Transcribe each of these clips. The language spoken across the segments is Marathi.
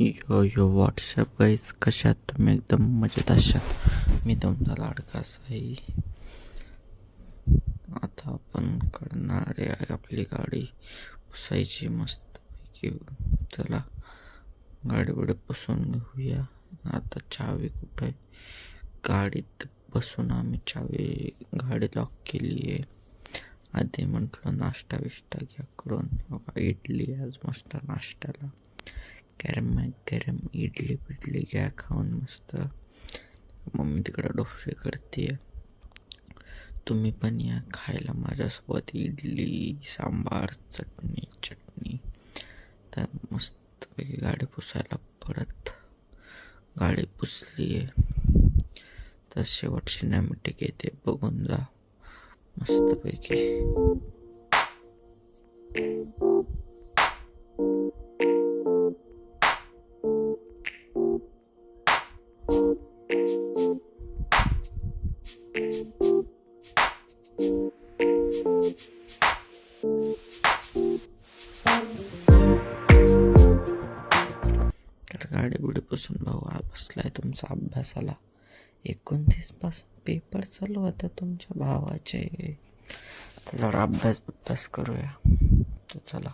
यो व्हॉट्सअप गाईज, कशात तुम्ही? एकदम मजेत असात. मी तुमचा लाडका साई. आता आपण करणार आहे आपली गाडी पुसायची मस्तपैकी. चला गाडी पुढे पुसून घेऊया. आता चावी कुठे आहे? गाडीत बसून आम्ही चावी गाडी लॉक केली आहे. आधी म्हटलं नाश्ता विष्टा घ्या करून. इडली आज मस्त नाश्त्याला. गरम इडली पिडली घ्या खाऊन मस्त. मम्मी तिकडे डोसे करते. तुम्ही पण या खायला माझ्यासोबत. इडली सांबार चटणी. तर मस्तपैकी गाडी पुसायला परत गाडी पुसली आहे. तर शेवट सिनेमॅटिक येते, बघून जा मस्तपैकी. तर गाडी बुडी पुसून भाऊ बसलाय तुमचा अभ्यासाला. 29 पासून पेपर चालू होता तुमच्या भावाचे. तर जरा अभ्यास करूया. तर चला,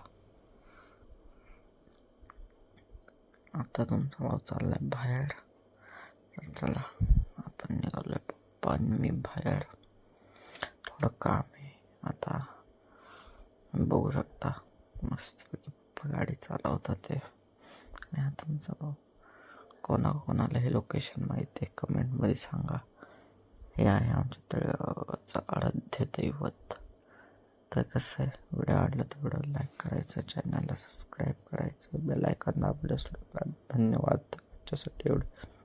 आता तुमचा भाव चाललाय बाहेर. तर चला आपण निघालोय पप्पा आणि मी बाहेर. थोडं काम आहे. आता बघू शकता मस्तपैकी पप्पा गाडी चालवतात ते. आणि हा तुमचा भाऊ. कोणाला हे लोकेशन माहिती आहे कमेंटमध्ये सांगा. हे आहे आमच्या तळ्याचा आराध्य दैवत. तर कसं आहे, व्हिडिओ आवडला तर व्हिडिओ लाईक करायचं, चॅनलला सबस्क्राईब करायचं, बेल आयकॉन दाबलं. धन्यवाद. आजच्यासाठी एवढं.